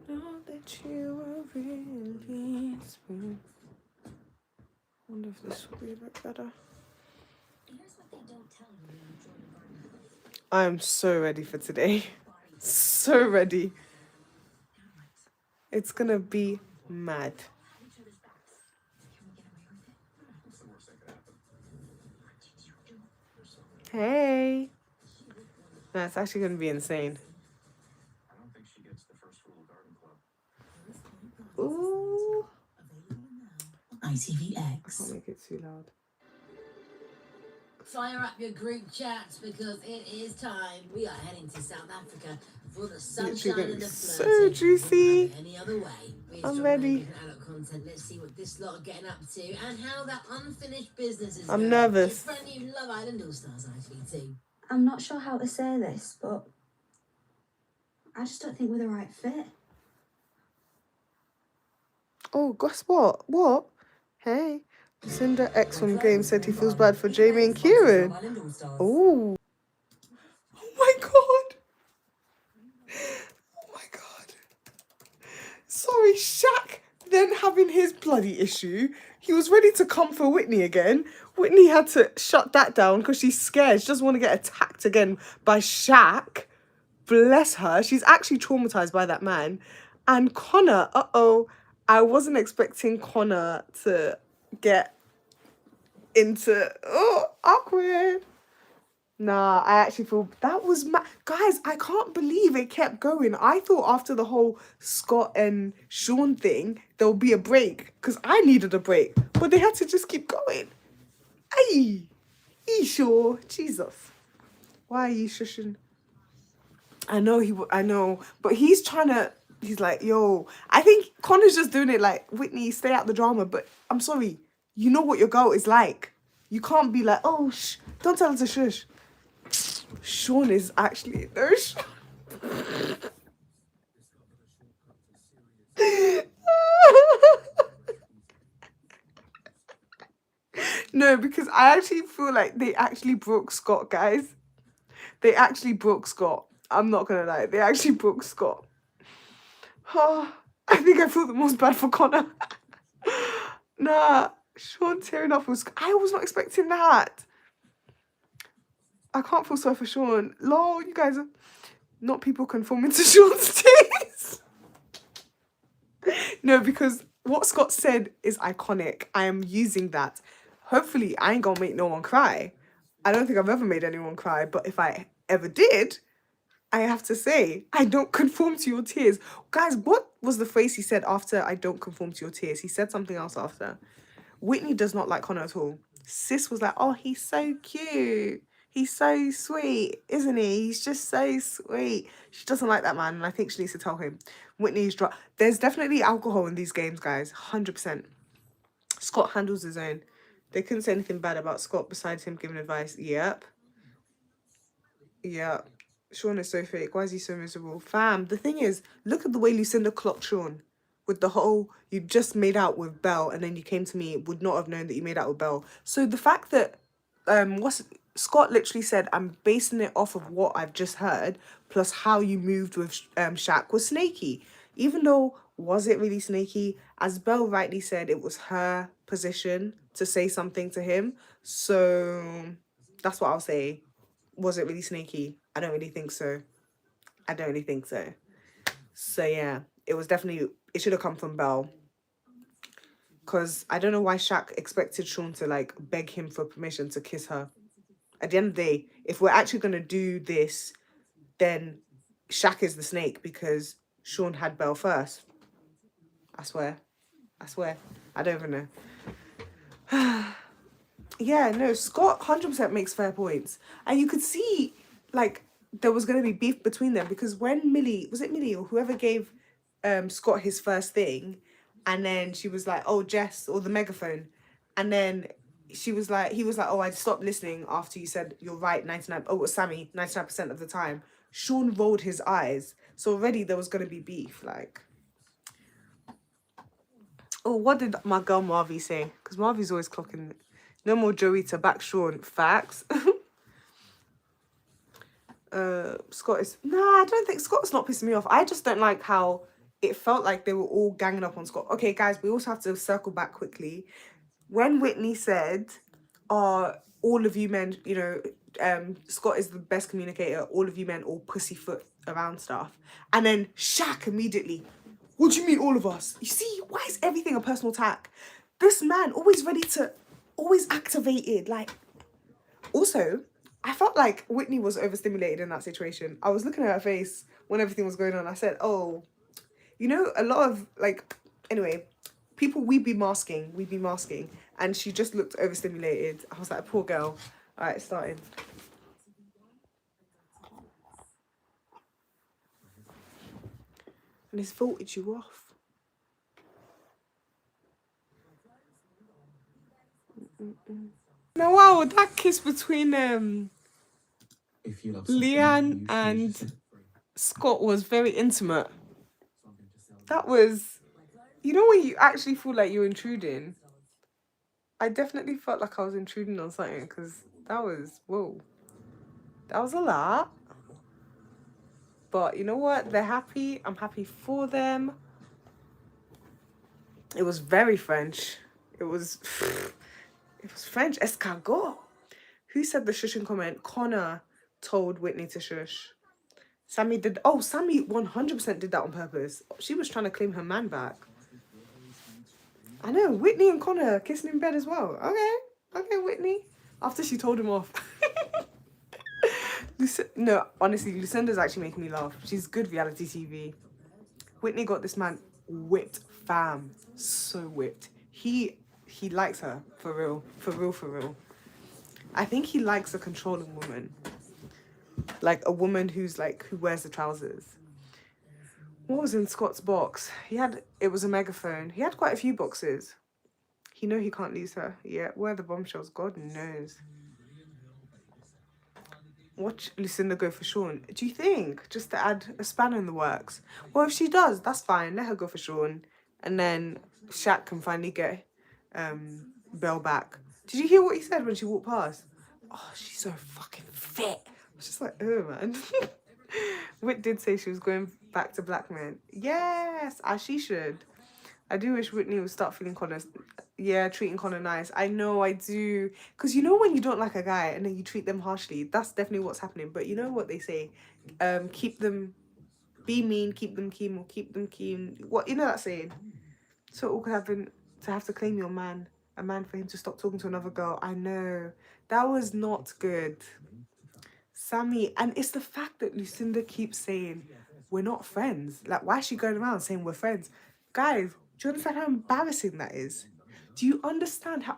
Know that you were really smooth. I wonder if this will be a bit better. I'm so ready for today. So ready. It's gonna be mad. Hey. No, it's actually gonna be insane. Ooh. ITVX. I can't make it too loud. Fire up your group chats because it is time. We are heading to South Africa for the sunshine and the So flirting. juicy. Any other way? I'm ready. Adult content. Let's see what this lot are getting up to and how that unfinished business is I'm going. nervous. Brand new Love Island All Stars ITV2. I'm not sure how to say this, but I just don't think we're the right fit. Oh, guess what? What? Hey. Lucinda X from Game said he feels bad for Jamie and Kieran. Oh. Oh my god. Oh my god. Sorry, Shaq then having his bloody issue. He was ready to come for Whitney again. Whitney had to shut that down because she's scared. She doesn't want to get attacked again by Shaq. Bless her. She's actually traumatized by that man. And Connor, I wasn't expecting Connor to get into awkward. Nah, I actually feel that was guys, I can't believe it kept going. I thought after the whole Scott and Sean thing there'll be a break because I needed a break, but they had to just keep going. Hey, sure, Jesus, why are you shushing? I know, but he's trying to. He's like, yo, I think Connor's just doing it like, Whitney, stay out the drama. But I'm sorry, you know what your girl is like. You can't be like, oh, shh, don't tell her to shush. Sean is actually no. No, because I actually feel like they actually broke Scott, guys. They actually broke Scott. I'm not gonna lie, they actually broke Scott. I think I feel the most bad for Connor. Nah, Sean tearing up was. I was not expecting that. I can't feel sorry for Sean. Lol, you guys are not people conforming to Sean's taste. No, because what Scott said is iconic. I am using that. Hopefully, I ain't gonna make no one cry. I don't think I've ever made anyone cry, but if I ever did, I have to say, I don't conform to your tears. Guys, what was the phrase he said after I don't conform to your tears? He said something else after. Whitney does not like Connor at all. Sis was like, oh, he's so cute. He's so sweet, isn't he? He's just so sweet. She doesn't like that man, and I think she needs to tell him. Whitney's drunk. There's definitely alcohol in these games, guys. 100%. Scott handles his own. They couldn't say anything bad about Scott besides him giving advice. Yep. Sean is so fake. Why is he so miserable? Fam, the thing is, look at the way Lucinda clocked Sean. With the whole, you just made out with Belle and then you came to me, would not have known that you made out with Belle. So the fact that, Scott literally said, I'm basing it off of what I've just heard, plus how you moved with Shaq was snaky. Even though, was it really snaky? As Belle rightly said, it was her position to say something to him. So that's what I'll say. Was it really snaky? I don't really think so. So yeah, it was definitely, it should have come from Belle. Because I don't know why Shaq expected Sean to like beg him for permission to kiss her. At the end of the day, if we're actually going to do this, then Shaq is the snake because Sean had Belle first. I swear. I don't even know. Yeah, no, Scott 100% makes fair points. And you could see, like, there was going to be beef between them because when Millie, was it Millie or whoever gave Scott his first thing, and then she was like, oh, Jess, or the megaphone. And then he was like, oh, I stopped listening after you said you're right 99, oh, it was Sammy, 99% of the time. Sean rolled his eyes. So already there was going to be beef, like. Oh, what did my girl Marvy say? Because Marvy's always clocking it. No more Joey to back Sean. Facts. Scott is... Nah, I don't think Scott's not pissing me off. I just don't like how it felt like they were all ganging up on Scott. Okay, guys, we also have to circle back quickly. When Whitney said, all of you men, you know, Scott is the best communicator, all of you men all pussyfoot around stuff. And then Shaq immediately, what do you mean all of us? You see, why is everything a personal attack? This man always ready to, always activated. Like, also, I felt like Whitney was overstimulated in that situation. I was looking at her face when everything was going on. I said, oh, you know, a lot of, like, anyway, people, we be masking. And she just looked overstimulated. I was like, poor girl. All right, starting. And his voltage you off. No, wow, that kiss between Leanne and Scott was very intimate. That was, you know, when you actually feel like you're intruding. I definitely felt like I was intruding on something because that was, whoa, that was a lot. But you know what? They're happy. I'm happy for them. It was very French. It was French. Escargot. Who said the shushing comment? Connor told Whitney to shush. Sammy did. Oh, Sammy 100% did that on purpose. She was trying to claim her man back. I know. Whitney and Connor kissing in bed as well. Okay, Whitney. After she told him off. No, honestly, Lucinda's actually making me laugh. She's good reality TV. Whitney got this man whipped, fam. So whipped. He likes her, for real. I think he likes a controlling woman. Like a woman who's like, who wears the trousers. What was in Scott's box? It was a megaphone. He had quite a few boxes. He know he can't lose her. Yeah, where are the bombshells? God knows. Watch Lucinda go for Sean. Do you think? Just to add a spanner in the works. Well, if she does, that's fine. Let her go for Sean. And then Shaq can finally get Belle back. Did you hear what he said when she walked past? Oh, she's so fucking fit. I was just like, oh, man. Whit did say she was going back to black men. Yes, as she should. I do wish Whitney would start feeling Connor. Yeah, treating Connor nice. I know, I do. Because you know when you don't like a guy and then you treat them harshly, that's definitely what's happening. But you know what they say? Keep them, be mean, keep them keen, or keep them keen. What, you know that saying? So awkward having to have to claim your man. A man for him to stop talking to another girl. I know. That was not good. Sammy, and it's the fact that Lucinda keeps saying, we're not friends. Like, why is she going around saying we're friends? Guys, do you understand how embarrassing that is? Do you understand how...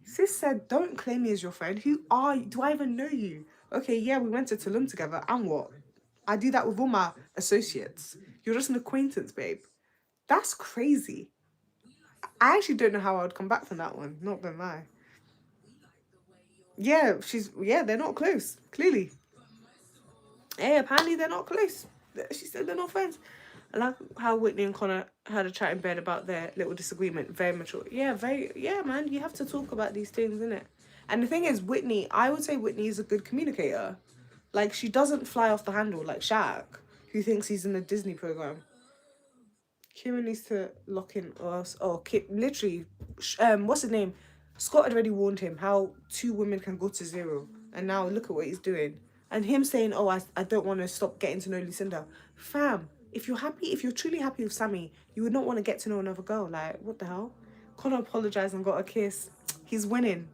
Sis said, don't claim me as your friend. Who are you? Do I even know you? Okay, yeah, we went to Tulum together. And what? I do that with all my associates. You're just an acquaintance, babe. That's crazy. I actually don't know how I would come back from that one. Not gonna lie. Yeah, they're not close, clearly. Hey, apparently they're not close. She said they're not friends. I like how Whitney and Connor had a chat in bed about their little disagreement. Very mature. Yeah, man, you have to talk about these things, innit? And the thing is, I would say Whitney is a good communicator. Like, she doesn't fly off the handle like Shaq, who thinks he's in a Disney program. Kieran needs to lock in us. Oh, literally, what's his name? Scott had already warned him how 2 women can go to 0. And now look at what he's doing. And him saying, oh, I don't want to stop getting to know Lucinda. Fam, if you're truly happy with Sammy, you would not want to get to know another girl. Like, what the hell? Connor apologized and got a kiss. He's winning.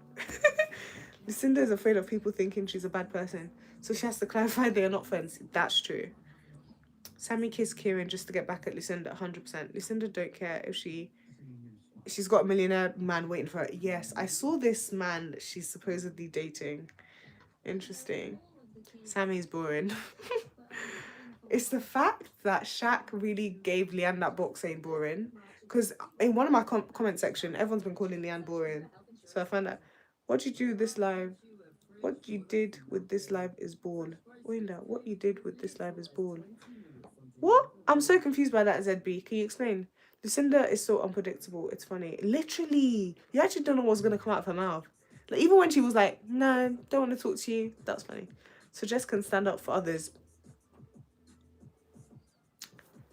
Lucinda is afraid of people thinking she's a bad person. So she has to clarify they are not friends. That's true. Sammy kissed Kieran just to get back at Lucinda, 100%. Lucinda don't care if she's got a millionaire man waiting for her. Yes, I saw this man that she's supposedly dating. Interesting. Sammy's boring. It's the fact that Shaq really gave Leanne that box saying boring. Because in one of my comment section, everyone's been calling Leanne boring. So I found out, what you do this live? What you did with this live is ball. What you did with this live is ball. What? I'm so confused by that, ZB. Can you explain? Lucinda is so unpredictable. It's funny. Literally, you actually don't know what's going to come out of her mouth. Like, even when she was like, no, don't want to talk to you. That's funny. So Jess can stand up for others.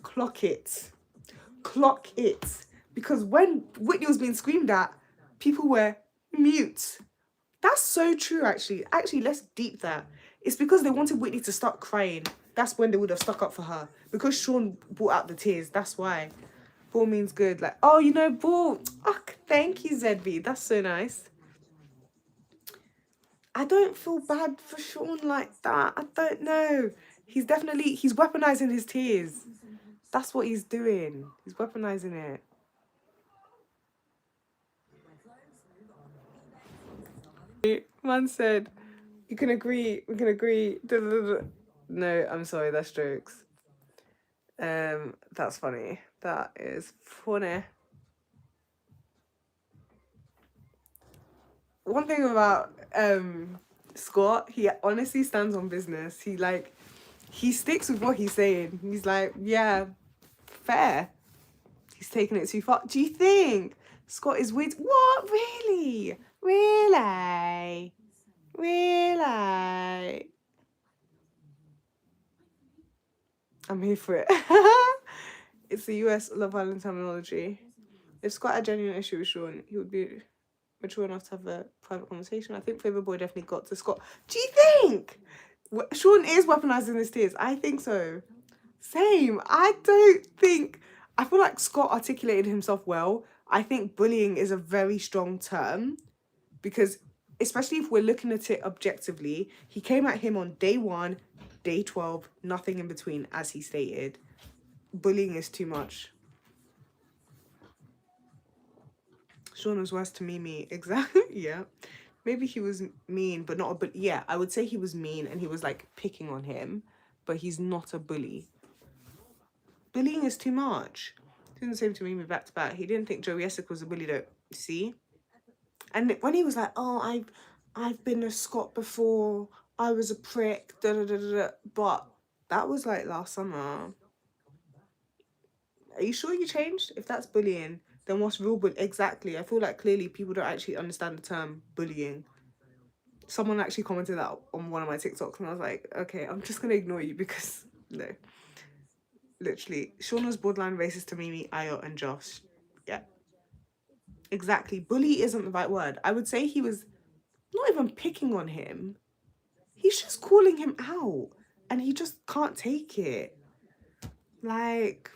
Clock it. clock it. Because when Whitney was being screamed at, people were mute. That's so true, actually. Actually, let's deep that. It's because they wanted Whitney to start crying. That's when they would have stuck up for her. Because Sean brought out the tears. That's why. Ball means good. Like, oh, you know, ball. Oh, thank you, ZB. That's so nice. I don't feel bad for Sean like that. I don't know. He's weaponizing his tears. That's what he's doing. He's weaponizing it. Man said, we can agree. No, I'm sorry, that's jokes. That's funny. That is funny. One thing about Scott, he honestly stands on business. He sticks with what he's saying. He's like, yeah, fair. He's taking it too far. Do you think Scott is weird? What? Really? Really? Really? I'm here for it. It's the US Love Island terminology. If Scott had a genuine issue with Sean, he would be mature enough to have a private conversation. I think Favour Boy definitely got to Scott. Do you think Sean is weaponizing his tears? I think so. Same. I feel like Scott articulated himself well. I think bullying is a very strong term because, especially if we're looking at it objectively, he came at him on day 1, day 12, nothing in between, as he stated. Bullying is too much. Sean was worse to Mimi. Exactly. Yeah. Maybe he was mean, but not a bully. Yeah, I would say he was mean and he was like picking on him, but he's not a bully. Bullying is too much. He did the same to Mimi back to back. He didn't think Joey Essex was a bully though. See? And when he was like, oh, I've been a Scot before, I was a prick, but that was like last summer. Are you sure you changed? If that's bullying, then what's real bullying? Exactly. I feel like clearly people don't actually understand the term bullying. Someone actually commented that on one of my TikToks and I was like, okay, I'm just gonna ignore you because no. Literally. Sean was borderline racist to Mimi, Ayo, and Josh. Yeah. Exactly. Bully isn't the right word. I would say he was not even picking on him. He's just calling him out. And he just can't take it. Like,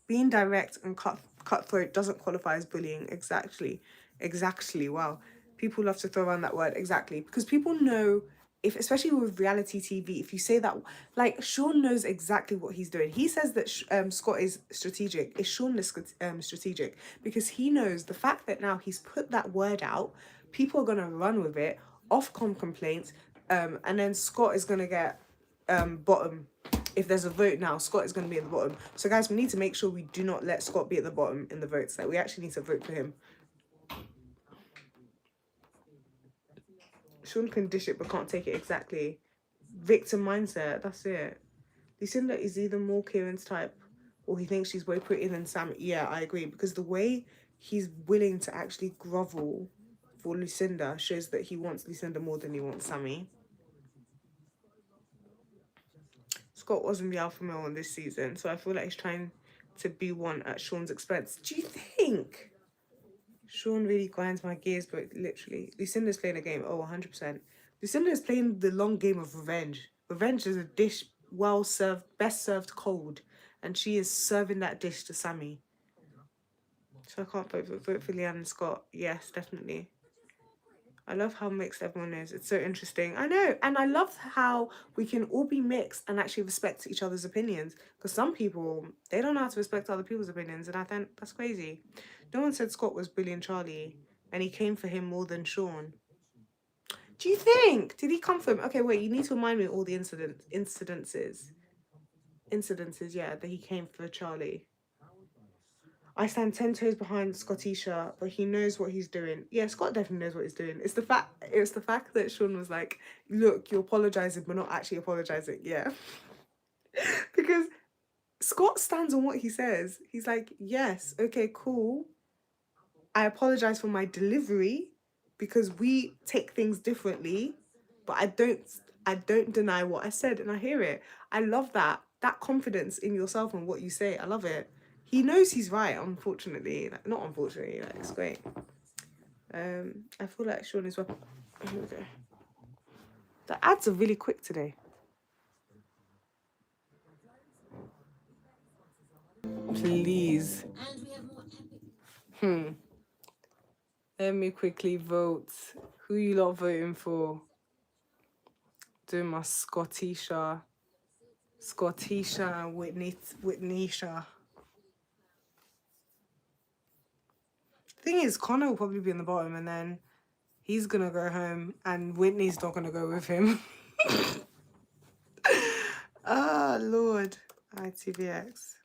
being direct and cutthroat doesn't qualify as bullying. Exactly. Wow. People love to throw around that word. Exactly. Because people know, especially with reality TV, if you say that, like, Sean knows exactly what he's doing. He says that Scott is strategic. Is Sean strategic? Because he knows the fact that now he's put that word out, people are going to run with it, Ofcom complaints, and then Scott is going to get bottom. If there's a vote now, Scott is going to be at the bottom. So guys, we need to make sure we do not let Scott be at the bottom in the votes. Like, we actually need to vote for him. Sean can dish it but can't take it. Exactly. Victim mindset. That's it. Lucinda is either more Kieran's type or he thinks she's way prettier than Sam. Yeah, I agree. Because the way he's willing to actually grovel for Lucinda shows that he wants Lucinda more than he wants Sammy. Scott wasn't the alpha male on this season, so I feel like he's trying to be one at Sean's expense. Do you think? Sean really grinds my gears, but literally, Lucinda's playing a game. Oh, 100%. Lucinda is playing the long game of revenge. Revenge is a dish well served, best served cold, and she is serving that dish to Sammy. So I can't vote for Leanne and Scott. Yes, definitely. I love how mixed everyone is. It's so interesting. I know. And I love how we can all be mixed and actually respect each other's opinions. Because some people, they don't know how to respect other people's opinions. And I think that's crazy. No one said Scott was bullying Charlie. And he came for him more than Sean. Do you think? Did he come for him? Okay, wait. You need to remind me of all the incidences, yeah, that he came for Charlie. I stand 10 toes behind Scottisha, but he knows what he's doing. Yeah, Scott definitely knows what he's doing. It's the fact that Sean was like, look, you're apologising, but not actually apologising. Yeah. Because Scott stands on what he says. He's like, yes, okay, cool. I apologise for my delivery because we take things differently, but I don't deny what I said, and I hear it. I love that. that confidence in yourself and what you say. I love it. He knows he's right, unfortunately. Like, not unfortunately, like, it's great. I feel like Sean is well. Here we go. The ads are really quick today. Please. And we have more epic. Let me quickly vote. Who you lot voting for? Doing my Scottisha and Whitneysha. Thing is, Connor will probably be in the bottom, and then he's gonna go home, and Whitney's not gonna go with him. Ah, Lord. ITVX.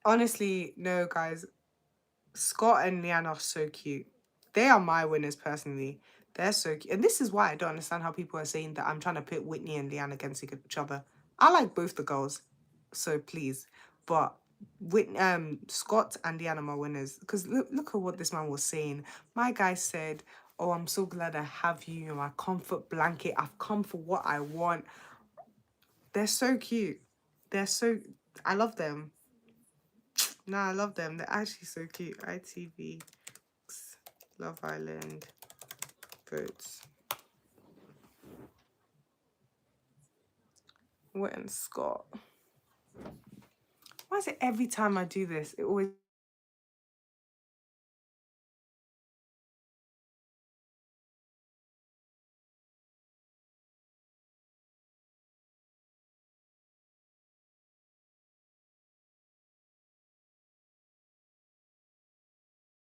Honestly, no, guys. Scott and Leanne are so cute. They are my winners, personally. They're so cute. And this is why I don't understand how people are saying that I'm trying to pit Whitney and Leanne against each other. I like both the girls, so please. But Scott and Leanne are my winners. Because look at what this man was saying. My guy said, oh, I'm so glad I have you. You're my comfort blanket. I've come for what I want. They're so cute. I love them. No, I love them. They're actually so cute. ITV, Love Island, votes. Whit and Scott. Why is it every time I do this, it always